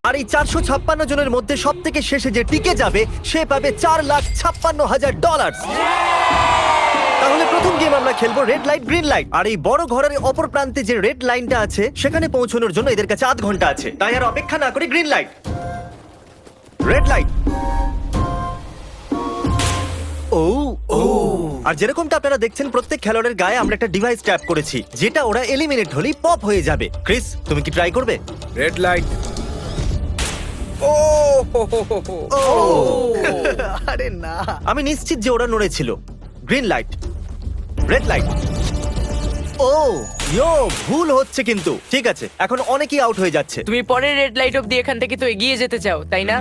আর এই 456 জনের মধ্যে সব থেকে শেষে যে টিকে যাবে সে পাবে $4,56,000। তাহলে প্রথম গেম আমরা খেলবো রেড লাইট গ্রিন লাইট। আর এই বড় ঘরের অপর প্রান্তে যে রেড লাইনটা আছে সেখানে পৌঁছানোর জন্য এদের কাছে 8 ঘন্টা আছে। তাই আর অপেক্ষা না করে গ্রিন লাইট, রেড লাইট। ও ও আর যেরকমটা আপনারা দেখছেন প্রত্যেক খেলোয়াড়ের গায়ে আমরা একটা ডিভাইস ট্যাপ করেছি যেটা ওরা এলিমিনেট হলেই পপ হয়ে যাবে। ক্রিস, তুমি কি ট্রাই করবে? Red light. ও ও আরে না, আমি নিশ্চিত যে ওরা নড়েছিল। Green light, red light. ও ইয়ো, ভুল হচ্ছে কিন্তু। ঠিক আছে, এখন অনেকেই আউট হয়ে যাচ্ছে। তুমি পরের রেড লাইট অব্দি এখান থেকে তো এগিয়ে যেতে চাও, তাই না?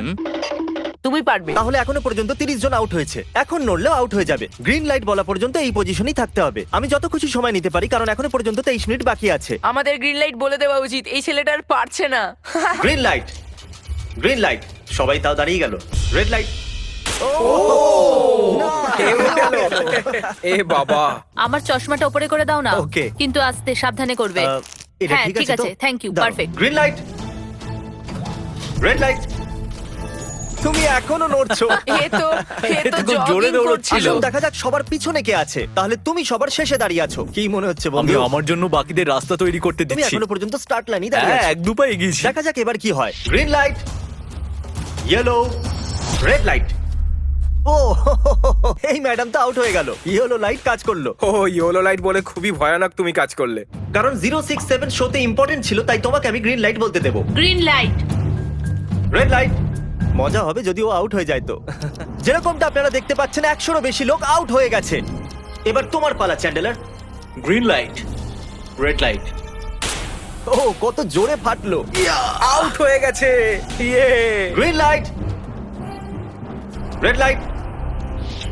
তুমি পারবে। তাহলে এখনো পর্যন্ত 30 জন আউট হয়েছে। এখন নড়লেও আউট হয়ে যাবে। গ্রিন লাইট বলা পর্যন্ত এই পজিশনেই থাকতে হবে। আমি যত খুশি সময় নিতে পারি কারণ এখনো পর্যন্ত 23 মিনিট বাকি আছে। আমাদের গ্রিন লাইট বলে দেওয়া উচিত, এই ছেলেটা আর পারছে না। Green light, green light. সবাই তাও দাঁড়িয়ে গেল। Red light. এ বাবা, আমার চশমাটা উপরে করে দাও না। Okay. কিন্তু আস্তে সাবধানে করবে। এটা হ্যাঁ, ঠিক ঠিক আছে তো? আছে, thank you, দাঁড়াও। perfect. Green light, red light. তুমি এখনো নড়ছো। এ তো খুব জোরে jogging দৌড়চ্ছিল। করছিল। আসুন দেখা যাক সবার পিছনে কে আছে। তাহলে তুমি সবার শেষে দাঁড়িয়ে আছো। কি মনে হচ্ছে আমি বন্ধু? আমার জন্য বাকিদের রাস্তা তৈরি করতে তুমি দিচ্ছি। এখনো পর্যন্ত স্টার্ট লাইনই দাঁড়িয়ে হ্যাঁ, আছো। এক দু পা এগিয়েছি। দেখা যাক এবার কি হয়। Green light, yellow, red light. ও এই ম্যাডাম তো আউট হয়ে গেল। ইয়েলো লাইট কাজ করলো। ও ইয়েলো লাইট বলে খুবই ভয়ানক তুমি কাজ করলে। কারণ 067 শোতে ইম্পর্টেন্ট ছিল তাই তোমাকে আমি গ্রিন লাইট বলতে দেবো। Green light. Red light. মজা হবে যদি ও আউট হয়ে যায় তো। যেরকমটা আপনারা দেখতে পাচ্ছেন 100-এরও বেশি লোক আউট হয়ে গেছে। এবার তোমার পালা Chandler. Green light, red light. ও কত জোরে ফাটলো। আউট হয়ে গেছে। ইয়ে। Green light, red light.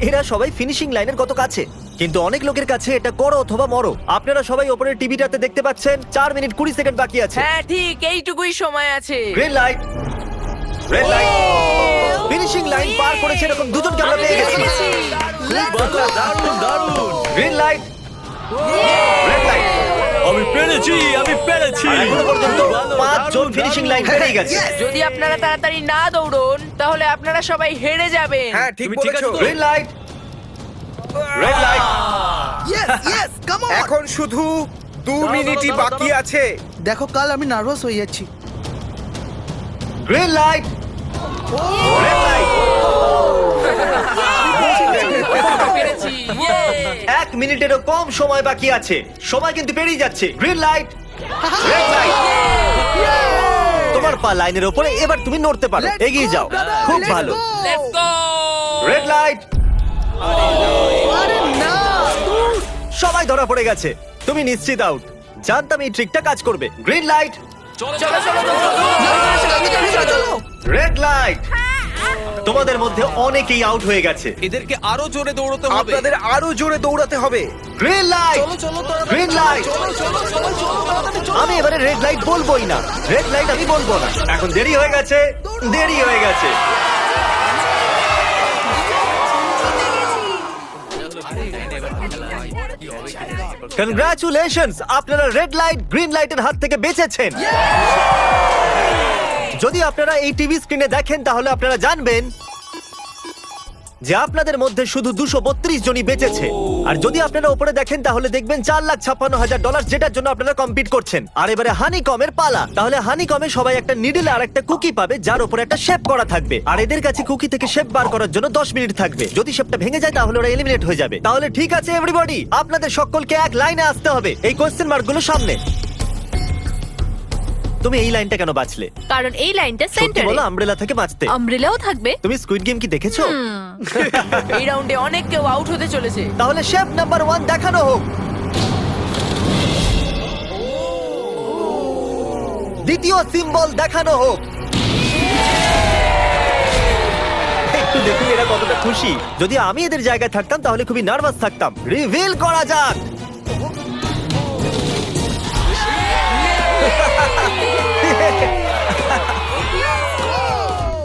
এরা সবাই ফিনিশিং লাইনের কত কাছে, কিন্তু অনেক লোকের কাছে এটা করো অথবা মরো। আপনারা সবাই ওপরের টিভিটাতে দেখতে পাচ্ছেন 4 মিনিট 20 সেকেন্ড বাকি আছে। হ্যাঁ ঠিক, এইটুকুই সময় আছে। Green light, red light. Finishing line পার করেছে এরকম দুজনকে আমরা পেয়ে গেছি। দারুণ দারুণ। Green light, red light. আমি পেরেছি, আমি পেরেছি। আর এখনো পর্যন্ত 5 জন ফিনিশিং লাইন পেরিয়ে গেছে। যদি আপনারা তাড়াতাড়ি না দৌড়ন তাহলে আপনারা সবাই হেরে যাবেন। হ্যাঁ ঠিক তুমি ঠিক বলেছো। আছো তো? Green light, red light. এখন শুধু 2 মিনিটই বাকি আছে। দেখো কাল আমি নার্ভাস হয়ে যাচ্ছি। Green light, red light. পেরেছি। Yay! 1 মিনিটেরও কম সময় বাকি আছে। সময় কিন্তু পেরিয়ে যাচ্ছে। Green light, red light. তোমার পা লাইনের উপরে, এবার তুমি নড়তে পারো। এগিয়ে যাও, খুব ভালো। Let's go! Red light. আরে না, সবাই ধরা পড়ে গেছে। তুমি নিশ্চিত আউট। জানতাম এই ট্রিকটা কাজ করবে। গ্রিন লাইট, চলো চলো চলো। চলো। Red light. তোমাদের মধ্যে অনেকেই আউট হয়ে গেছে। এদেরকে আরো জোরে দৌড়তে হবে। আপনাদের আরো জোরে দৌড়াতে হবে। Green light, green light. আমি এবারে রেড লাইট বলবোই না। রেড লাইট আমি বলবো না। এখন দেরি হয়ে গেছে, দেরি হয়ে গেছে। কনগ্রাচুলেশনস, আপনারা রেড লাইট গ্রিন লাইটের হাত থেকে বেঁচেছেন। যদি আপনারা এই টিভি স্ক্রিনে দেখেন তাহলে আপনারা জানবেন যে আপনাদের মধ্যে শুধু 232 জনই বেঁচেছে। আর যদি আপনারা উপরে দেখেন তাহলে দেখবেন $4,56,000, যেটার জন্য আপনারা কম্পিট করছেন। আর এবারে হানি কমের পালা। তাহলে হানি কমে সবাই একটা নিডল আর একটা কুকি পাবে যার উপরে একটা শেপ করা থাকবে। আর এদের কাছে কুকি থেকে শেপ বার করার জন্য 10 মিনিট থাকবে। যদি শেপটা ভেঙে যায় তাহলে ওরা এলিমিনেট হয়ে যাবে। তাহলে ঠিক আছে এভরিবডি, আপনাদের সকলকে এক লাইনে আসতে হবে এই কোশ্চেন মার্কগুলো সামনে। তুমি এই লাইনটা কেন বাঁচলে? কারণ এই লাইনটা সত্যি সেন্টারে। বলো, আমব্রেলা থেকে বাঁচতে। আমব্রেলাও থাকবে। তুমি স্কুইড গেম কি দেখেছো? এই রাউন্ডে অনেক কেউ আউট হতে চলেছে। তাহলে শেপ নাম্বার 1 দেখানো হোক। দ্বিতীয় সিম্বল দেখানো হোক। একটু দেখুন এরা কতটা খুশি। যদি আমি এদের জায়গায় থাকতাম তাহলে খুবই নার্ভাস থাকতাম। রিভিল করা যাক।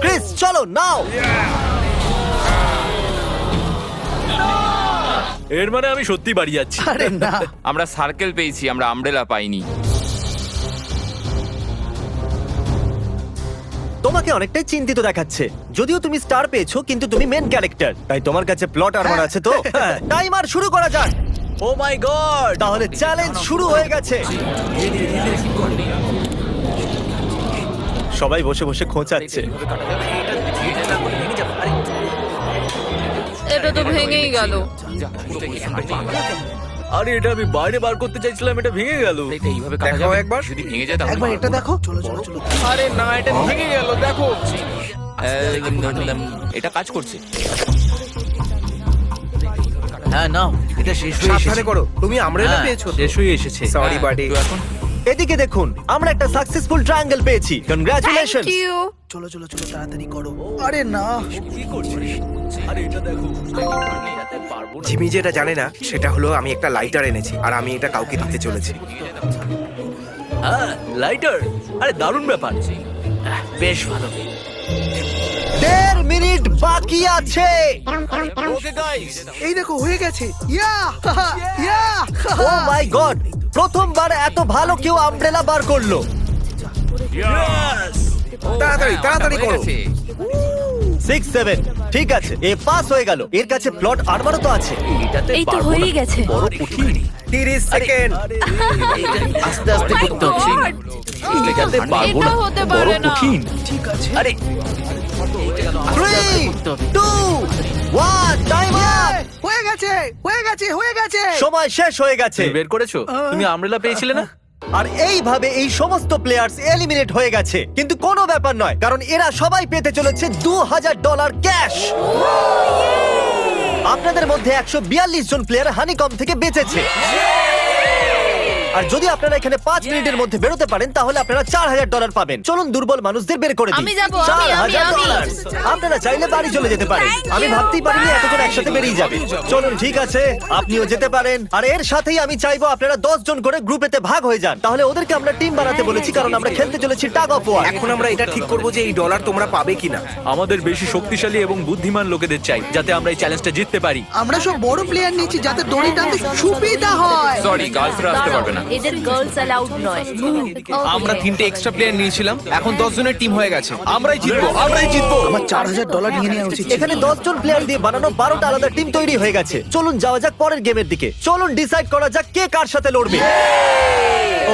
ক্রিস চলো নাও। এর মানে আমি সত্যি বাড়ি যাচ্ছি। আরে না, আমরা সার্কেল পেয়েছি, আমরা আমব্রেলা পাইনি। তোমাকে অনেকটাই চিন্তিত দেখাচ্ছে। যদিও তুমি স্টার পেয়েছো, কিন্তু তুমি মেন ক্যারেক্টার, তাই তোমার কাছে প্লট আর্মার আছে তো। টাইমার শুরু করা যাক। ও মাই গড! তাহলে চ্যালেঞ্জ শুরু হয়ে গেছে। সবাই বসে বসে খোঁচাচ্ছে। এটা তো ভেঙেই গেল। আরে এটা আমি বাইরে বার করতে চাইছিলাম, এটা ভেঙে গেল। দেখাও একবার। একবার এটা দেখো। চলো চলো চলো। আরে না, এটা ভেঙে গেল, দেখো। এটা কাজ করছে। হ্যাঁ নাও, এটা শেষ হয়ে সাবধানে এসেছে। করো, তুমি আমরেলা পেয়েছো তো? শেষ হয়ে এসেছে। Sorry buddy. এখন এদিকে দেখুন, আমরা একটা সাকসেসফুল ট্রায়াঙ্গেল পেয়েছি। কনগ্রাচুলেশন। Thank you. চলো চলো চলো, তাড়াতাড়ি করো। আরে না, কি করছিস? আরে এটা দেখো। জিমি যেটা জানে না সেটা হলো আমি একটা লাইটার এনেছি আর আমি এটা কাউকে দিতে চলেছি। হ্যাঁ, লাইটার। আরে দারুণ ব্যাপার। বেশ ভালো। 1.5 মিনিট বাকি আছে। Okay guys. এই দেখো হয়ে গেছে। ইয়া ইয়া। ও মাই গড, প্রথমবার এত ভালো কেউ আমব্রেলা বার করলো। ইয়েস! তাড়াতাড়ি তাড়াতাড়ি করো। 6, 7 ঠিক আছে, এ পাস হয়ে গেল। এর কাছে প্লট আর্মারও তো আছে। এই তো হয়েই গেছে। বড় কঠিন। 30 সেকেন্ড। আস্তে আস্তে করতে হচ্ছে। এটাতে পারবো এটা না। হতে বড় পারে না। কঠিন। ঠিক আছে। আরে 3, 2, 1 টাইম আপ। হয়ে গেছে হয়ে গেছে হয়ে গেছে। সময় শেষ হয়ে গেছে। তুমি বের করেছো? তুমি আমরেলা পেয়েছিলে না? আর এইভাবে এই সমস্ত প্লেয়ার্স এলিমিনেট হয়ে গেছে। কিন্তু কোনো ব্যাপার নয়, কারণ এরা সবাই পেতে চলেছে $2000 ক্যাশ। আপনাদের মধ্যে 142 জন প্লেয়ার হানিকম থেকে বেঁচেছে। আর যদি আপনারা এখানে 5 মিনিটের মধ্যে বেরোতে পারেন, তাহলে আপনারা $4000 পাবেন। চলুন দুর্বল মানুষদের বের করে দিই। আমি যাবো, আমি। $4000। আপনারা চাইলে বাড়ি চলে যেতে পারেন। Thank আমি you. ভাবতেই পারিনি এতজন একসাথে বেরিয়ে যাবে। চলুন ঠিক আছে, আপনিও যেতে পারেন। আর এর সাথেই আমি চাইবো আপনারা 10 জন করে গ্রুপেতে ভাগ হয়ে যান। তাহলে ওদেরকে আমরা টিম বানাতে বলেছি, কারণ আমরা খেলতে চলেছি টাগ অফ ওয়ার। এখন আমরা এটা ঠিক করব যে এই ডলার তোমরা পাবে কিনা। আমাদের বেশি শক্তিশালী এবং বুদ্ধিমান লোকেদের চাই, যাতে আমরা এই চ্যালেঞ্জটা জিততে পারি। আমরা সব বড় প্লেয়ার নিয়েছি যাতে দড়ি টানতে সুবিধা হয়। সরি গার্লসরা আসতে পারবে না। এদের গার্লস অ্যালাউড নয়। আমরা 3টে এক্সট্রা প্লেয়ার নিয়েছিলাম, এখন 10 জনের টিম হয়ে গেছে। আমরাই জিতবো, আমরাই জিতবো। আমার $4000 নিয়ে নেওয়া উচিত ছিল। এখানে 10 জন প্লেয়ার দিয়ে বানানো 12টা আলাদা টিম তৈরি হয়ে গেছে। চলুন যাওয়া যাক পরের গেমের দিকে। চলুন ডিসাইড করা যাক কে কার সাথে লড়বে।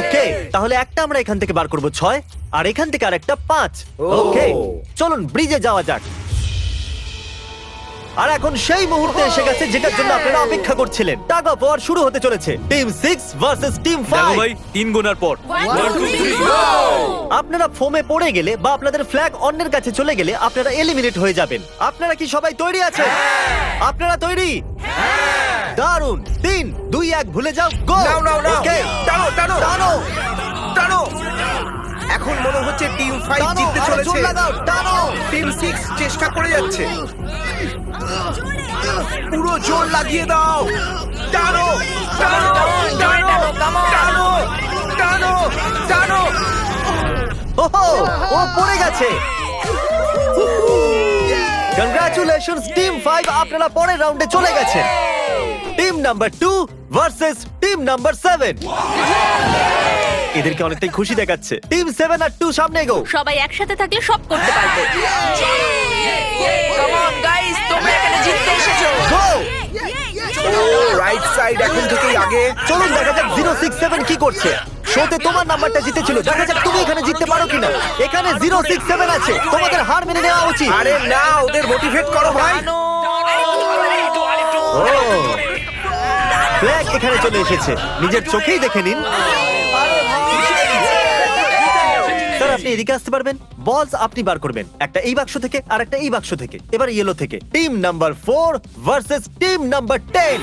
ওকে, তাহলে একটা আমরা এখান থেকে বার করব 6, আর এখান থেকে আরেকটা 5। ওকে, চলুন ব্রিজে যাওয়া যাক। আর এখন সেই মুহূর্তে এসে গেছে যেটার জন্য আপনারা অপেক্ষা করছিলেন। টাগ অফ ওয়ার শুরু হতে চলেছে। টিম 6 ভার্সেস টিম দেখো 5। ভাই, 3 গোনার পর। আপনারা ফোমে পড়ে গেলে বা আপনাদের ফ্ল্যাগ অন্যের কাছে চলে গেলে আপনারা এলিমিনেট হয়ে যাবেন। আপনারা কি সবাই তৈরি আছেন? আপনারা তৈরি? দারুন। 3, 2, 1 ভুলে যাও। গো। নাও নাও নাও। ওকে, টানো টানো টানো টানো। এখন মনে হচ্ছে টিম 5 টানো, জিততে আরো জোর চলেছে। লাগাও, টানো। টিম 6 চেষ্টা করে যাচ্ছে। পুরো জোর লাগিয়ে দাও। টানো টানো টানো টানো টানো টানো। ওহো, ও পড়ে গেছে। কংগ্রাচুলেশনস টিম 5, আপনারা পরের রাউন্ডে চলে গেছেন। Team number 2 versus team number 7। এদেরকে অনেকটাই খুশি দেখাচ্ছে। টিম 7 আর 2 সামনে এগো। সবাই একসাথে থাকলে সব করতে পারবে। কাম অন গাইস, তোমরা এখানে জিততে এসেছো। গো। রাইট সাইড এখন থেকেই আগে। চলুন দেখা যাক 067 কি করছে। শোতে তোমার নাম্বারটা জিতেছিল, দেখা যাক তুমি এখানে জিততে পারো কিনা। এখানে 067 আছে, তোমাদের হার মেনে নেওয়া উচিত। আরে না, ওদের মোটিভেট করো ভাই। ও, ফ্ল্যাগ এখানে চলে এসেছে, নিজের চোখেই দেখে নিন। স্যার আপনি এদিকে আসতে পারবেন? বলস আপনি বার করবেন, একটা এই বাক্স থেকে আর একটা এই বাক্স থেকে। এবার ইয়েলো থেকে। Team number 4 versus team number 10।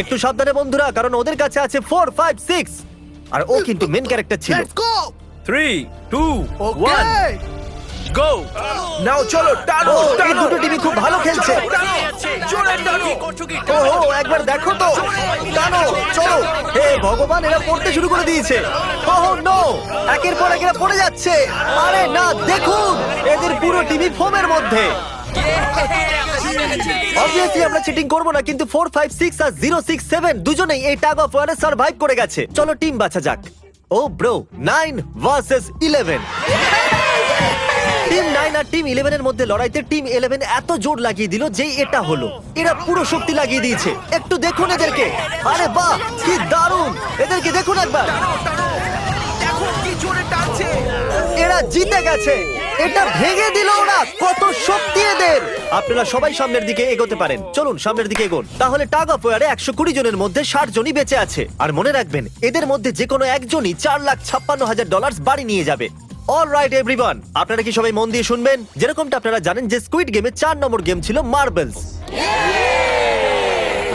একটু সাবধানে বন্ধুরা, কারণ ওদের কাছে আছে 4, 5, 6, আর ও কিন্তু মেন ক্যারেক্টার ছিল। Let's go. 3, 2, 1 ওকে। গো। নাও চলো টানো ও, এই টানো। দুটো টিমই খুব ভালো খেলছে। জোরে টানো। ওহো, একবার দেখো তো। টানো, চলো। হে ভগবান, এরা পড়তে শুরু করে দিয়েছে। ওহ নো, একের পর এক এরা পড়ে যাচ্ছে। আরে না, দেখুন এদের পুরো টিমই ফোমের মধ্যে। অবভিয়াসলি আমরা চিটিং করব না, কিন্তু 4, 5, 6 আর 067 দুজনেই এই টাগ অফ ওয়ারে সার্ভাইভ করে গেছে। চলো টিম বাছা যাক। ও ব্রো, 9 ভার্সেস 11। 9 আর টিম 11 এর মধ্যে লড়াইতে টিম 11 এত জোর লাগিয়ে দিল যে এটা হলো। এরা পুরো শক্তি লাগিয়ে দিয়েছে। একটু দেখুন এদেরকে। আরে বাহ, কি দারুণ! এদেরকে দেখুন একবার। দেখো কি জোরে টানছে। এরা জিতে গেছে। এটা ভেঙে দিল ওরা। কত শক্তি এদের! আপনারা সবাই সামনের দিকে এগোতে পারেন। চলুন সামনের দিকে এগোন। তাহলে টাগ অফ ওয়ারে 120 জনের মধ্যে 60 জনই বেঁচে আছে। আর মনে রাখবেন, এদের মধ্যে যে কোনো একজনই $4,56,000 বাড়ি নিয়ে যাবে। অলরাইট এভরিওয়ান, আপনারা কি সবাই মন দিয়ে শুনবেন? যেরকমটা আপনারা জানেন যে স্কুইড গেমে 4 নম্বর গেম ছিল মার্বেলস।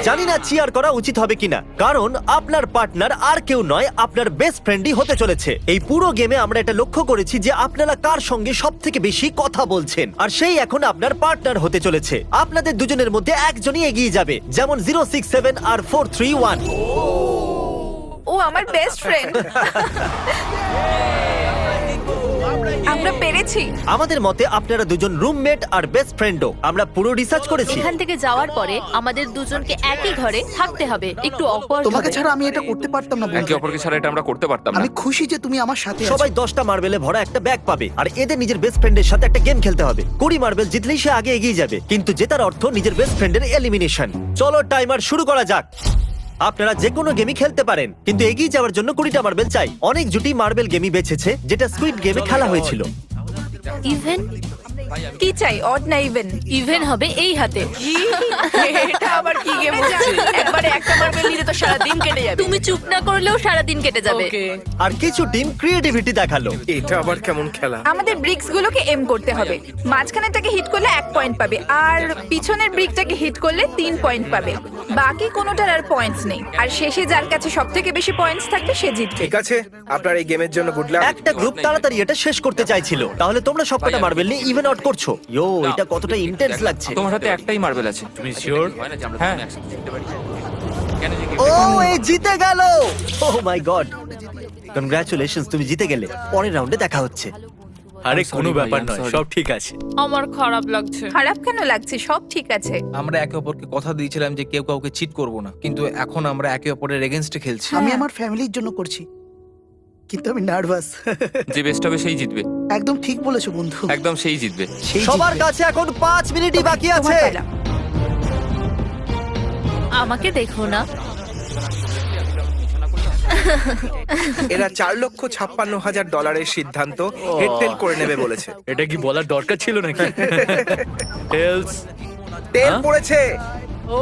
জানি না চিয়ার করা উচিত হবে কিনা, কারণ আপনার পার্টনার আর কেউ নয়, আপনার বেস্ট ফ্রেন্ডই হতে চলেছে। এই পুরো গেমে আমরা এটা লক্ষ্য করেছি যে আপনারা কার সঙ্গে সব থেকে বেশি কথা বলছেন, আর সেই এখন আপনার পার্টনার হতে চলেছে। আপনাদের দুজনের মধ্যে একজনই এগিয়ে যাবে, যেমন 067 আর 431। ও আমার বেস্ট ফ্রেন্ড। আমরা পেরেছি। আমাদের মতে আপনারা দুজন রুমমেট আর বেস্ট ফ্রেন্ডও। আমরা পুরো রিসার্চ করেছি। এখান থেকে যাওয়ার পরে আমাদের দুজনকে একই ঘরে থাকতে হবে। একটু অকওয়ার্ড তোমাকে হবে। ছাড়া আমি এটা করতে পারতাম না একে বন্ধু। অপরকে ছাড়া এটা আমরা করতে পারতাম না। আমি খুশি যে তুমি আমার সাথে আছো। সবাই 10টা মার্বেলে ভরা একটা ব্যাগ পাবে, আর এদের নিজের বেস্ট ফ্রেন্ডের সাথে একটা গেম খেলতে হবে। 20 মার্বেল জিতলেই সে আগে এগিয়ে যাবে, কিন্তু জেতার অর্থ নিজের বেস্ট ফ্রেন্ডের এলিমিনেশন। চলো টাইমার শুরু করা যাক। আপনারা যে কোনো গেমই খেলতে পারেন, কিন্তু এগিয়ে যাওয়ার জন্য 20টা মার্বেল চাই। অনেক জুটি মার্বেল গেমই বেঁচেছে, যেটা স্কুইড গেমে খেলা হয়েছিল। ইভেন কি চাই, অড না ইভেন? ইভেন হবে এই হাতে। এটা আবার কি গেম হচ্ছে? একবারে একটা মার্বেল নিলে তো সারা দিন কেটে যাবে। তুমি চুপ না করলেও সারা দিন কেটে যাবে। ওকে। আর কিছু টিম ক্রিয়েটিভিটি দেখালো। এটা আবার কেমন খেলা? আমাদের ব্রিক্স গুলোকে এম করতে হবে। মাঝখানেরটাকে হিট করলে 1 পয়েন্ট পাবে, আর পিছনের ব্রিকটাকে হিট করলে 3 পয়েন্ট পাবে। বাকি কোনোটার আর পয়েন্টস নেই, আর শেষে যার কাছে সবথেকে বেশি পয়েন্টস থাকবে সে জিতবে। ঠিক আছে, আপনার এই গেমের জন্য গুড লাক। একটা গ্রুপ তাড়াতাড়ি এটা শেষ করতে চাইছিল, তাহলে তোমরা সবকটা মার্বেল নিয়ে ইভেন আউট করছো। ইয়ো, এটা কতটা ইন্টেন্স লাগছে। তোমার হাতে একটাই মার্বেল আছে। তুমি শিওর? হ্যাঁ। ও, এই জিতে গেল! ও মাই গড, কনগ্রাচুলেশনস, তুমি জিতে গেলে। পরের রাউন্ডে দেখা হচ্ছে। আরে sorry কোনো ভাই, ব্যাপার I'm নয়, sorry. সব ঠিক আছে। আমার খারাপ লাগছে। খারাপ কেন লাগছে? সব ঠিক আছে। আমরা একে অপরকে কথা দিয়েছিলাম যে কেউ কাউকে চিট করব না, কিন্তু এখন আমরা একে অপরের এগেইনস্টে খেলছি। আমি আমার ফ্যামিলির জন্য করছি, কিন্তু আমি নার্ভাস। যে বেস্ট হবে সেই জিতবে। একদম ঠিক বলেছো বন্ধু। একদম সেই জিতবে। সেই সবার জিতবে। কাছে এখন 5 মিনিটই বাকি তোমার আছে। পালা। আমাকে দেখো না। এরা $4,56,000 সিদ্ধান্ত হেডটেল করে নেবে বলেছে। এটা কি বলার দরকার ছিল নাকি? টেলস। তেল পড়েছে। ও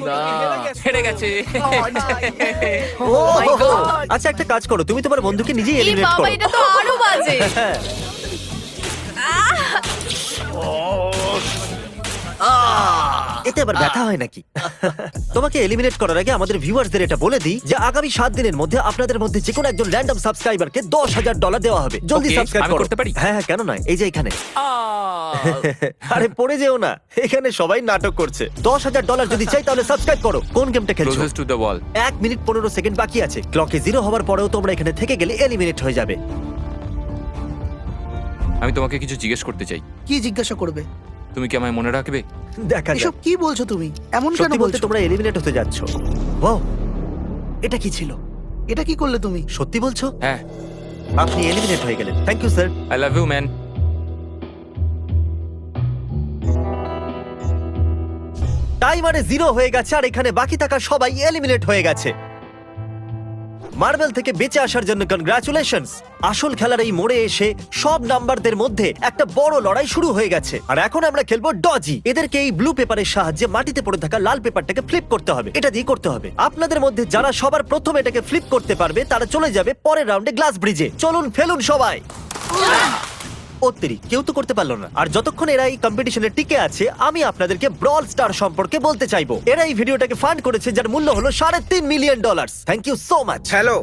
না, হেরে গেছে। ও আচ্ছা, একটা কাজ করো, তুমি তোমার বন্ধুকে নিজেই এই এলিমিনেট বাবা, করো। এটা তো আরো বাজে। হ্যাঁ। এতে আবার ব্যথা হয় নাকি? তোমাকে এলিমিনেট করার আগে আমাদের ভিউয়ার্সদের এটা বলে দিই যে আগামী 7 দিনের মধ্যে আপনাদের মধ্যে যে কোনো একজন র্যান্ডম সাবস্ক্রাইবারকে $10,000 দেওয়া হবে। জলদি Okay, সাবস্ক্রাইব আমি করো। করতে পারি? হ্যাঁ হ্যাঁ, কেন নয়, এই যে এখানে। আরে পড়ে যেও না, এখানে সবাই নাটক করছে। $10,000 যদি চাই তাহলে সাবস্ক্রাইব করো। কোন গেমটা খেলছো? Closest to the wall. 1 minute 15 second বাকি আছে। ক্লকে 0 হওয়ার পরেও তোমরা এখানে থেকে গেলে এলিমিনেট হয়ে যাবে। আমি তোমাকে কিছু জিজ্ঞেস করতে চাই। কি জিজ্ঞাসা করবে? তুমি কি আমায় মনে রাখবে? দেখা যাক। এসব কি বলছো তুমি? এমন কেন সত্যি বলতে বলছো? তোমরা এলিমিনেট হতে যাচ্ছ। ওয়াও, এটা কি ছিল? এটা কি করলে তুমি? সত্যি বলছো? হ্যাঁ। আপনি এলিমিনেট হয়ে গেলেন। Thank you sir. I love you man. টাইমারে 0 হয়ে গেছে, আর এখানে বাকি থাকা সবাই এলিমিনেট হয়ে গেছে। মার্বেল থেকে বেঁচে আসার জন্য কনগ্রাচুলেশনস। আসল খেলার এই মোড়ে এসে সব নাম্বারদের মধ্যে একটা বড় লড়াই শুরু হয়ে গেছে। আর এখন আমরা খেলবো ডজি। এদেরকে এই ব্লু পেপারের সাহায্যে মাটিতে পড়ে থাকা লাল পেপারটাকে ফ্লিপ করতে হবে। এটা দিয়ে করতে হবে। আপনাদের মধ্যে যারা সবার প্রথম এটাকে ফ্লিপ করতে পারবে তারা চলে যাবে পরের রাউন্ডে গ্লাস ব্রিজে। চলুন ফেলুন সবাই। কেউ তো করতে পারলো না। আর যতক্ষণ এরা এই কম্পিটিশনে টিকে আছে, আমি আপনাদেরকে ব্রল স্টার সম্পর্কে বলতে চাইবো। এরা এই ভিডিওটাকে ফান্ড করেছে, যার মূল্য হলো $3.5 million. Thank you so much. Hello.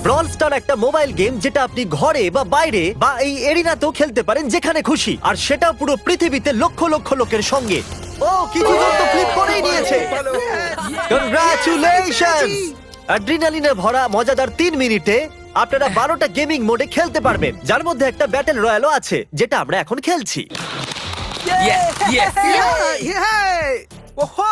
Brawl star একটা মোবাইল গেম, যেটা আপনি ঘরে বা বাইরে বা এই এরিনাতেও খেলতে পারেন, যেখানে খুশি। আর সেটা পুরো পৃথিবীতে লক্ষ লক্ষ লোকের সঙ্গে। ও, কিছু জন তো ফ্লিপ করেই নিয়েছে। কনগ্রাচুলেশনস। অ্যাড্রিনালিনে ভরা মজাদার 3 মিনিটে আপনারা 12টা গেমিং মোডে খেলতে পারবেন, যার মধ্যে একটা ব্যাটল রয়্যালও আছে, যেটা আমরা এখন খেলছি। ওহো!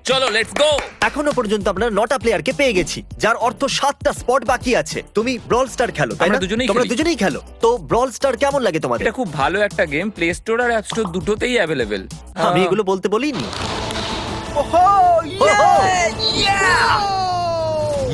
চলো লেটস গো। এখনো পর্যন্ত আমরা 9টা প্লেয়ারকে পেয়ে গেছি, যার অর্থ 7টা স্পট বাকি আছে। তুমি ব্রল স্টার খেলো, তাই না? আমরা দুজনেই তোমরা খেলি। দুজনেই খেলো। তো ব্রল স্টার কেমন লাগে তোমাদের? এটা খুব ভালো একটা গেম, প্লে স্টোর আর অ্যাপ স্টোর দুটোতেই অ্যাভেলেবেল। আমি এগুলো বলতে বলিনি। ওহো!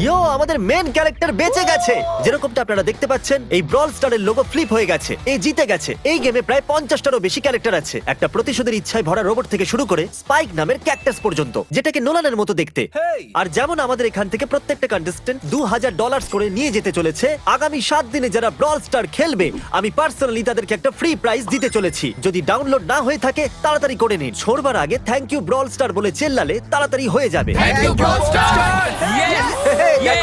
ইয়ো, আমাদের মেন ক্যারেক্টার বেঁচে গেছে। যেরকমটা আপনারা দেখতে পাচ্ছেন, এই ব্রল স্টারের লোগো ফ্লিপ হয়ে গেছে। এই জিতে গেছে। এই গেমে প্রায় 50টারও বেশি ক্যারেক্টার আছে। একটা প্রতিশোধের ইচ্ছায় ভরা রোবট থেকে শুরু করে স্পাইক নামের ক্যাকটাস পর্যন্ত, যেটাকে নোলানের মতো দেখতে। Hey! আর যেমন আমাদের এখান থেকে প্রত্যেকটা কন্টেস্টেন্ট $2000 করে নিয়ে যেতে চলেছে, আগামী 7 দিনে যারা ব্রল স্টার খেলবে, আমি পার্সোনালি তাদেরকে একটা ফ্রি প্রাইজ দিতে চলেছি। যদি ডাউনলোড না হয়ে থাকে তাড়াতাড়ি করে নিন। ছোড়বার আগে থ্যাংক ইউ ব্রল স্টার বলে চেল্লালে তাড়াতাড়ি হয়ে যাবে। Thank you brawl star.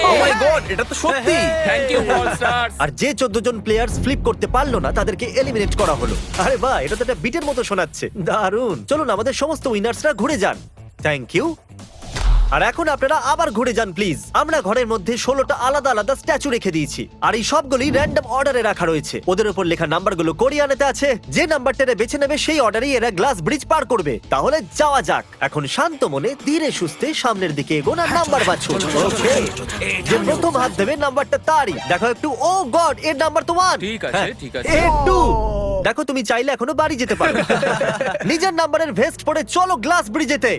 Oh my god, এটা তো সত্যি। Thank you brawl star. আর যে 14 জন প্লেয়ার্স ফ্লিপ করতে পারলো না তাদেরকে এলিমিনেট করা হলো। আরে বাহ, এটা তো একটা বিটের মতো শোনাচ্ছে। দারুণ। চলুন আমাদের সমস্ত উইনার্সরা ঘুরে যান। Thank you. আর এখন আপনারা আবার ঘুরে যান প্লিজ। আমরা ঘরের মধ্যে 16টা আলাদা আলাদা স্ট্যাচু রেখে দিয়েছি, আর এই সবগুলি র্যান্ডম অর্ডারে রাখা রয়েছে। ওদের উপর লেখা নাম্বারগুলো কোরিয়ানেতে আছে। যে নাম্বারটা বেছে নেবে সেই অর্ডারেই এরা গ্লাস ব্রিজ পার করবে। তাহলে যাওয়া যাক। এখন শান্ত মনে ধীরে সুস্থে সামনের দিকে এগোন আর নাম্বার বাছুন। Okay? যে প্রথম হাত দেবে নাম্বারটা তারই। দেখো একটু, ও গড, এর নাম্বার তো 1। ঠিক আছে, ঠিক আছে। একটু দেখো, তুমি চাইলে এখনো বাড়ি যেতে পারো। নিজের নাম্বারের ভেস্ট পরে চলো গ্লাস ব্রিজেতে।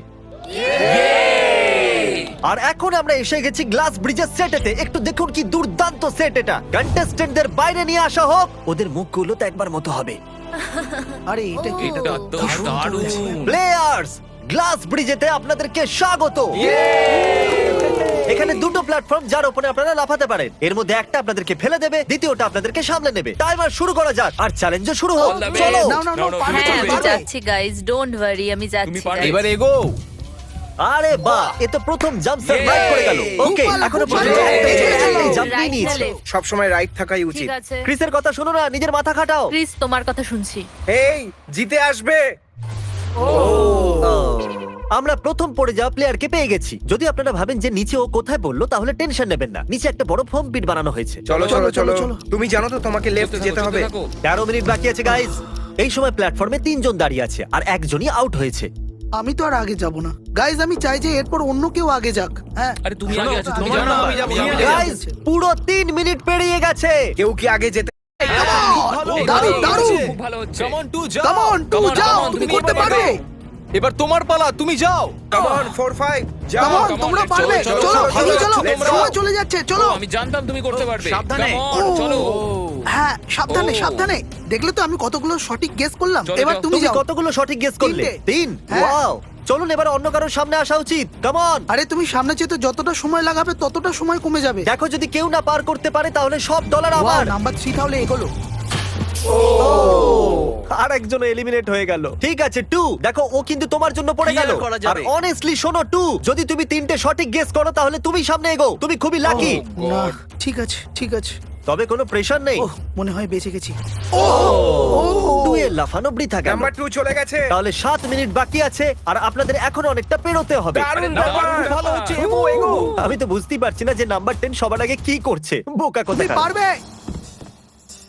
আর এখন আমরা এসে গেছি গ্লাস ব্রিজের সেটেতে। একটু দেখুন কি দুর্দান্ত সেট এটা। কন্টেস্টেন্টদের বাইরে নিয়ে আসা হোক। ওদের মুখগুলো তো একবার মতো হবে। আরে এটা কি? এটা তো দারুণ। প্লেয়ার্স, গ্লাস ব্রিজেতে আপনাদেরকে স্বাগত। এখানে দুটো প্ল্যাটফর্ম যার উপরে আপনারা লাফাতে পারেন। এর মধ্যে একটা আপনাদেরকে ফেলে দেবে, দ্বিতীয়টা আপনাদেরকে সামলে নেবে। টাইমার শুরু করা যাক আর চ্যালেঞ্জও শুরু হোক। All the way. চলো। নাও, নাও, নাও, No, no, পারবে, তুমি হ্যাঁ, পারবে। আমি যাচ্ছি গাইস, ডোন্ট ওয়ারি, আমি যাচ্ছি তুমি পারবে। guys। এবার এগো। আরে বাহ, এ তো প্রথম জাম্প সার্ভাইভ করে গেল। ওকে, খুব ভালো, এখনো খুব ভালো। পর্যন্ত একটাই জাম্প Right নিয়ে না নিয়েছে। left? সব সময় রাইট থাকাই ঠিক উচিত। আছে ক্রিসের কথা শোনো না, নিজের মাথা খাটাও। ক্রিস, তোমার কথা শুনছি। এই জিতে আসবে। আমরা প্রথম পড়ে যাওয়া প্লেয়ারকে পেয়ে গেছি। যদি আপনারা ভাবেন যে নিচে ও কোথায় বললো, তাহলে টেনশন নেবেন না। নিচে একটা বড় ফোম পিট বানানো হয়েছে। চলো চলো চলো চলো। তুমি জানো তো তোমাকে লেফট যেতে হবে। 13 মিনিট বাকি আছে গাইজ। এই সময় প্ল্যাটফর্মে 3 জন দাঁড়িয়ে আছে আর একজনই আউট হয়েছে। আমি তো আর আগে যাব না গাইজ। আমি চাই যে এরপর অন্য কেউ আগে যাক। হ্যাঁ, আরে তুমি আগে আছো, তুমি তোমার জানো নাম না। আমি যাবো, তুমি আমি আগে যাবো। যাও। গাইজ, পুরো 3 মিনিট পেরিয়ে গেছে। কেউ কি আগে যেতে? দারুণ, দারুণ। খুব ভালো হচ্ছে। কাম অন টু যাও। Come on, to Come on, যাও, come on, তুমি তুমি করতে করতে পারবে। এবার তোমার পালা, তুমি যাও। কাম অন 4 5 কাম যাও। অন, come on, তোমরা let's পারবে। go, চলো, চলো, চলো, এগিয়ে চলো। চলো, সময় চলে যাচ্ছে, চলো। ও, আমি জানতাম তুমি করতে পারবে। সাবধানে। Come on, চলো। হ্যাঁ, সাবধানে, ও। সাবধানে। দেখলে তো আমি কতগুলো সঠিক গেস করলাম। চলো, এবার যাও। তুমি তুমি যাও। কতগুলো সঠিক গেস করলে? 3টে। 3। হ্যাঁ। ওয়াও। চলুন এবার অন্য কারোর সামনে আসা উচিত। Come on. আরে তুমি সামনে যেতে যতটা সময় লাগাবে ততটা সময় কমে যাবে। দেখো, যদি কেউ না পার করতে পারে তাহলে সব ডলার আমার। নাম্বার 3 তাহলে এগোলো। আর একজন এলিমিনেট হয়ে গেল। ঠিক আছে 2, দেখো ও কিন্তু তোমার জন্য পড়ে কি গেল। আর করা আর যাবে? অনেস্টলি শোনো 2, যদি তুমি 3টে সঠিক গেস করো তাহলে তুমি সামনে এগো। তুমি খুবই লাকি। না, ঠিক আছে, ঠিক আছে। তবে কোনো প্রেশার নেই। ওহ, মনে হয় বেঁচে গেছি। 2 এর লাফানো বৃথা গেল। নাম্বার 2 চলে গেছে। তাহলে 7 মিনিট বাকি আছে আর আপনাদের এখন অনেকটা পেরোতে হবে। দারুণ দারুণ, ব্যাপার। ভালো হচ্ছে। এগো এগো। আমি তো বুঝতেই পারছি না যে নাম্বার 10 সবার আগে কি করছে। বোকা তুমি কোথাকার। পারবে।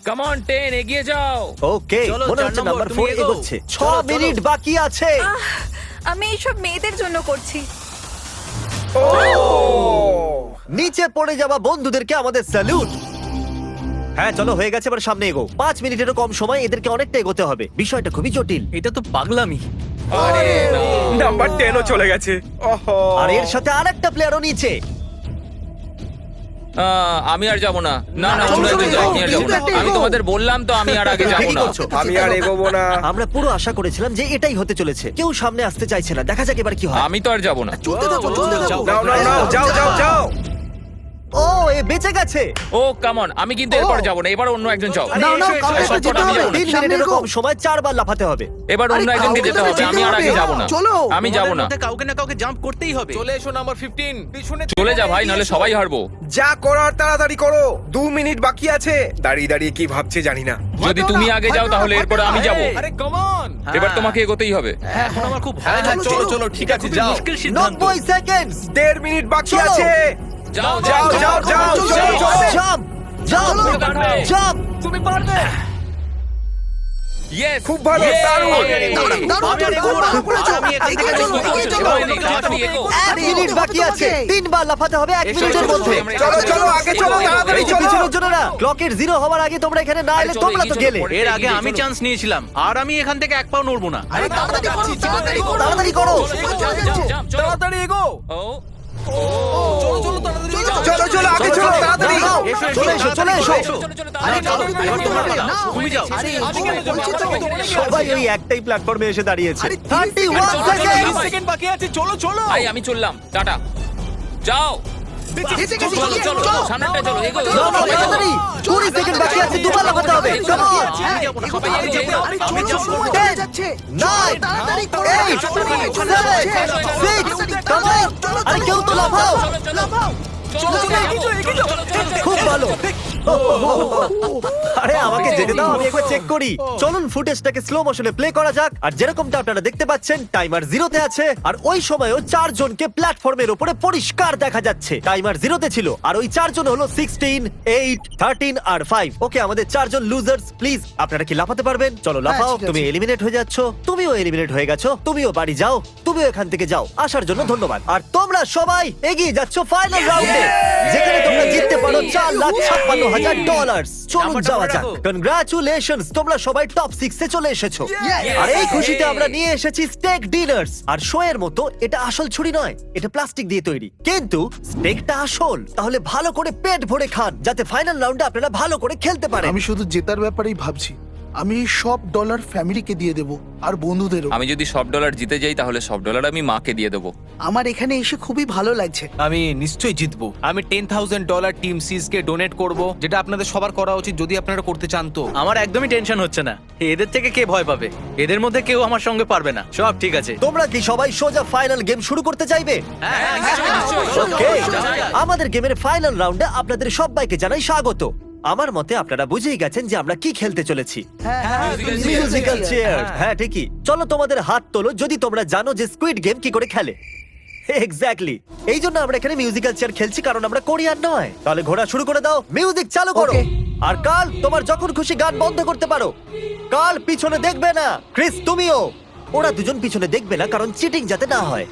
কাম অন 10, এগিয়ে যাও। ওকে, চলো, মনে 4 হচ্ছে নম্বর, নাম্বার তুমি 4 এগোও। এগোচ্ছে। 6 চলো, চলো। মিনিট বাকি আছে। আমি এইসব মেয়েদের জন্য করছি। নিচে পড়ে যাওয়া বন্ধুদেরকে আমাদের স্যালুট। হ্যাঁ চলো, হয়ে গেছে, এবার সামনে এগো। 5 মিনিটেরও কম সময়, এদেরকে অনেকটা এগোতে হবে। বিষয়টা খুবই জটিল। এটা তো পাগলামি। আরে না। নাম্বার 10 ও চলে গেছে। ওহো। আর এর সাথে আরেকটা প্লেয়ারও নিচে। আমি আর যাব না। না না, চলো, অন্য একজন চলো, যাও, এগো, আমি আর যাবো এগো, না। এগো। আমি তোমাদের বললাম তো, আমি আর আগে যাব ঠিকই না। করছো। আমি আর এগোবো না। আমরা পুরো আশা করেছিলাম যে এটাই হতে চলেছে। কেউ সামনে আসতে চাইছে না। দেখা যাক এবার কি হয়। আমি তো আর যাব না। চলতে থাকো, চলতে থাকো। নাও নাও নাও, যাও যাও যাও। ও, এ বেঁচে গেছে। ও কাম অন, আমি কিন্তু এরপর যাব না। এবার অন্য একজন যাও। নাও, নাও, এসো, কাউকে এসো, তো যেতে আমি হবে। যাবো না। 3 সামনে মিনিটেরও এগো। কম সময় 4 বার লাফাতে হবে। এবার আরে, অন্য একজনকে কাউকে যেতে তো হবে। আমি আর আগে যেতে যাব হবে। না। চলো। আমি যাব না। কাউকে না কাউকে জাম্প করতেই হবে। চলে এসো নাম্বার 15। পিছনে চলে যা ভাই, নাহলে সবাই হারবো। যা করার তাড়াতাড়ি করো। 2 মিনিট বাকি আছে। দাঁড়িয়ে দাঁড়িয়ে কি ভাবছে জানি না। যদি তুমি আগে যাও তাহলে এরপর আমি যাব। আরে কাম অন। এবার তোমাকে এগোতেই হবে। এখন আমার খুব ভয় লাগছে। চলো চলো, ঠিক আছে, যাও। মুশকিল 90 সেকেন্ড। 1.5 মিনিট বাকি চলো। আছে। যাও যাও যাও যাও চলো চলো। জাম্প, জাম্প, তুমি পারবে। জাম্প। তুমি পারবে। ইয়েস খুব ভালো, দারুণ। আমি এখান থেকে এক মিনিট বাকি আছে, 3 বার লাফাতে হবে 1 মিনিটের মধ্যে। চলো চলো আগে চলো, তাড়াতাড়ি চলো। পিছনের জন্য না, ক্লকের 0 হওয়ার আগে তোমরা এখানে না এলে চলো, তোমরা তো এগিয়ে গেলে। চলো। এর আগে আমি চান্স নিয়েছিলাম আর আমি এখান থেকে এক পাও নড়বো না। তাড়াতাড়ি করো। তাড়াতাড়ি এগো। ও চলো চলো আগে চলো, তাড়াতাড়ি। দাঁড়াও, চলে এসো, চলে এসো। তুমি যাও। সবাই ওই একটাই প্ল্যাটফর্মে এসে দাঁড়িয়েছে। 31 সেকেন্ড। সেকেন্ড বাকি আছে, চলো চলো। ভাই আমি চললাম, টাটা। যাও চলো চলো চলো, সামনেটা চলো, এগো না, না, তাড়াতাড়ি। 20 সেকেন্ড বাকি আছে, দুবার লাফাতে হবে। Come on. 10, 9, 8, 7, 6, come on. আরে কেউ তো লাফাও। খুব ভালো। আরে আমাকে যেতে দাও, আমি একবার চেক করি। চলুন ফুটেজটাকে স্লো মোশনে প্লে করা যাক। আর যেরকমটা আপনারা দেখতে পাচ্ছেন, টাইমার 0-তে আছে। আর ওই সময়ও 4 জনকে প্ল্যাটফর্মের উপরে পরিষ্কার দেখা যাচ্ছে। টাইমার 0-তে ছিল। আর ওই 4 জন হলো 16, 8, 13 আর 5। ওকে, আমাদের 4 জন লুজার্স। প্লিজ আপনারা কি লাফাতে পারবেন? চলো লাফাও। ঠিক আছে। তুমি এলিমিনেট হয়ে যাচ্ছ, তুমিও এলিমিনেট হয়ে গেছো, তুমিও বাড়ি যাও, তুমিও এখান থেকে যাও। আসার জন্য ধন্যবাদ। আর তোমরা সবাই এগিয়ে যাচ্ছ ফাইনাল রাউন্ডে, যেখানে তোমরা জিততে পারো $4,56,000। চলুন যাওয়া যাক। কনগ্রাচুলেশনস, তোমরা সবাই টপ 6 এ চলে এসেছো। আর এই খুশিতে আমরা নিয়ে এসেছি স্টেক ডিনার্স। আর শো এর মতো এটা আসল ছুরি নয়, এটা প্লাস্টিক দিয়ে তৈরি, কিন্তু স্টেকটা আসল। তাহলে ভালো করে পেট ভরে খান, যাতে ফাইনাল রাউন্ডে আপনারা ভালো করে খেলতে পারেন। আমি শুধু জেতার ব্যাপারেই ভাবছি। আমি এই সব ডলার ফ্যামিলিকে দিয়ে দেবো আর বন্ধুদেরও। আমি যদি সব ডলার জিতে যাই তাহলে সব ডলার আমি মাকে দিয়ে দেবো। আমার এখানে এসে খুবই ভালো লাগছে। আমি নিশ্চয়ই জিতবো। আমি $10,000 টিম সিজ কে ডোনেট করব, যেটা আপনাদের সবার করা উচিত যদি আপনারা করতে চান তো। আমার একদমই টেনশন হচ্ছে না। এদের থেকে কে ভয় পাবে? এদের মধ্যে কেউ আমার সঙ্গে পারবে না। সব ঠিক আছে। তোমরা কি সবাই সোজা ফাইনাল গেম শুরু করতে চাইবে? Okay, আমাদের গেমের ফাইনাল রাউন্ডে আপনাদের সবাইকে জানাই স্বাগত। আমার মতে আপনারা বুঝেই গেছেন যে আমরা কি খেলতে চলেছি। Musical chair. হ্যাঁ ঠিকই। চলো তোমাদের হাত তোলো যদি তোমরা জানো যে স্কুইড গেম কি করে খেলে। এক্স্যাক্টলি, এই জন্য আমরা এখানে মিউজিক্যাল চেয়ার খেলছি, কারণ আমরা কোরিয়ান নয়। তাহলে ঘোরা শুরু করে দাও, মিউজিক চালু করো। Okay. আর কাল, তোমার যখন খুশি গান বন্ধ করতে পারো। কাল পিছনে দেখবে না। ক্রিস তুমিও। ওরা দুজন পিছনে দেখবে না, কারণ চিটিং যাতে না হয়।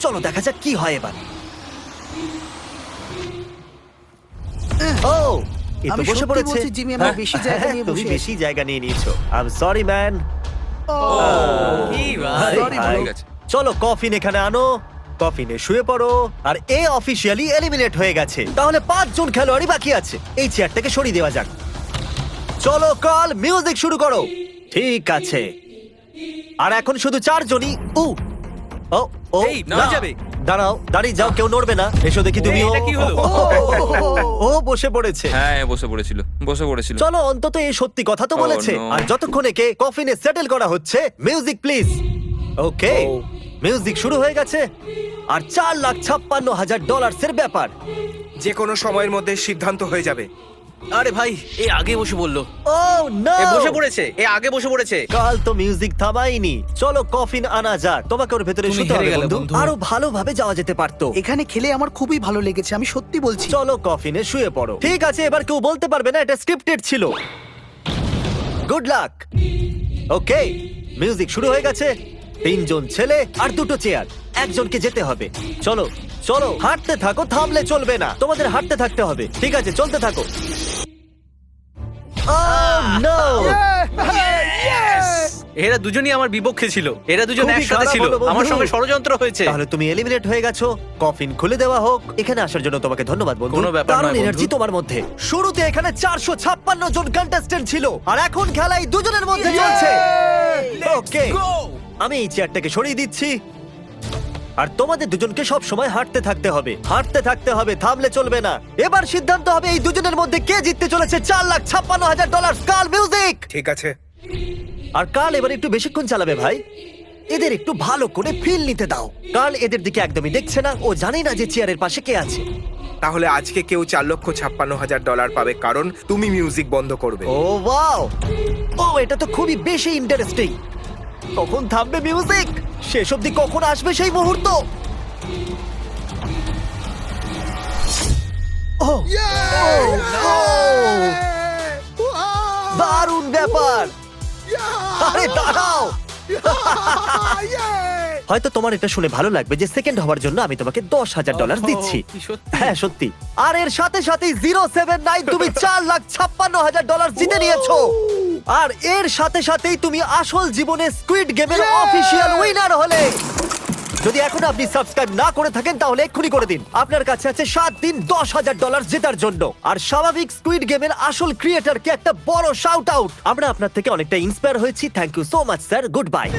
চলো দেখা যাক কি হয় এবার। ও, এ তো আমি বসে সত্যি পড়েছে। বলছি, জিমি, আমরা বেশি জায়গা নিয়ে তুমি বসে বেশি জায়গা নিয়ে নিয়েছো। I am sorry man. Sorry, bro. ঠিক আছে। চলো কফিন এখানে আনো, কফিনে শুয়ে পড়ো। আর এ অফিসিয়ালি এলিমিনেট হয়ে গেছে। তাহলে 5 জন খেলোয়াড়ই বাকি আছে। এই চেয়ারটাকে সরিয়ে দেওয়া যাক। চলো কাল, মিউজিক শুরু করো। ঠিক আছে। আর এখন শুধু 4 জনই। ও ও, এই, নড়ে না। যাবে। দাঁড়াও, দাঁড়িয়ে যাও, কেউ নড়বে না। এসো দেখি তুমিও। এটা কি হলো? ও বসে পড়েছে। হ্যাঁ বসে পড়েছিল। চলো অন্তত এই সত্যি কথা তো Oh, বলেছে। no. আর যতক্ষণ একে কফিনে সেটেল করা হচ্ছে, মিউজিক প্লিজ। ওকে, মিউজিক শুরু হয়ে গেছে। আর $4,56,000 এর ব্যাপার। যে কোনো সময়ের মধ্যে সিদ্ধান্ত হয়ে যাবে। আরে ভাই, এ আগে বসে বললো। ও নো, এ বসে পড়েছে। এ আগে বসে পড়েছে। কাল তো মিউজিক থামাইনি। চলো কফিন আনা যাক। তোমাকে ওর ভেতরে তুমি শুতে হেরে হবে গেলে, বন্ধু। বন্ধু। আরো ভালোভাবে যাওয়া যেতে পারতো। এখানে খেলে আমার খুবই ভালো লেগেছে, আমি সত্যি বলছি। চলো কফিনে শুয়ে পড়ো। ঠিক আছে, এবার কেউ বলতে পারবে না এটা স্ক্রিপ্টেড ছিল। Good luck. ওকে, মিউজিক শুরু হয়ে গেছে। 3 জন ছেলে আর 2টো চেয়ার। একজনকে যেতে হবে। চলো চলো, হাঁটতে থাকো, থামলে চলবে না। তোমাদের হাঁটতে থাকতে হবে। ঠিক আছে, চলতে থাকো। Oh, no! এরা দুজনই আমার বিপক্ষে ছিল। এরা দুজন খুবই একসাথে খারাপ ছিল। হলো, বন্ধু। আমার সঙ্গে ষড়যন্ত্র হয়েছে। তাহলে তুমি এলিমিনেট হয়ে গেছো। কফিন খুলে দেওয়া হোক। এখানে আসার জন্য তোমাকে ধন্যবাদ বন্ধু। কোনো ব্যাপার দারুণ নয়, বন্ধু। এনার্জি তোমার মধ্যে। শুরুতে এখানে 456 জন কন্টেস্ট্যান্ট ছিল, আর এখন খেলাই 2 জনের মধ্যে চলছে। ওকে, আমি এই চেয়ারটাকে সরিয়ে দিচ্ছি। আর তোমাদের দুজনকে সব সময় হাঁটতে থাকতে হবে, হাঁটতে থাকতে হবে, থামলে চলবে না। এবার সিদ্ধান্ত হবে এই দুজনের মধ্যে কে জিততে চলেছে $4,56,000। কাল মিউজিক। ঠিক আছে। আর কাল এবার একটু বেশিক্ষণ চালাবে ভাই। এদের একটু ভালো করে ফিল নিতে দাও। কাল এদের দিকে একদমই দেখছে না, ও জানে না যে চেয়ারের পাশে কে আছে। তাহলে আজকে কেউ $4,56,000 পাবে, কারণ তুমি মিউজিক বন্ধ করবে। ও ওয়াও, ও এটা তো খুবই বেশি ইন্টারেস্টিং। কখন থামবে মিউজিক? শেষ অবধি কখন আসবে সেই মুহূর্ত? ও, দারুণ ব্যাপার। আরে দাঁড়াও হয়তো তোমার এটা শুনে ভালো লাগবে যে সেকেন্ড হওয়ার জন্য আমি তোমাকে $10,000 দিচ্ছি। কি সত্যি? হ্যাঁ সত্যি। আর এর সাথে সাথেই 079 তুমি $4,56,000 জিতে নিয়েছো। আর এর সাথে সাথেই তুমি আসল জীবনে স্কুইড গেমের অফিসিয়াল উইনার হলে। যদি এখন আপনি সাবস্ক্রাইব না করে থাকেন তাহলে এক্ষুনি করে দিন। আপনার কাছে আছে 7 দিন $10,000 জেতার জন্য। আর স্বাভাবিক স্কুইড গেমের আসল ক্রিয়েটরকে একটা বড় শাউট আউট। আমরা আপনার থেকে অনেকটা ইন্সপায়ার হয়েছি। Thank you so much sir, good bye.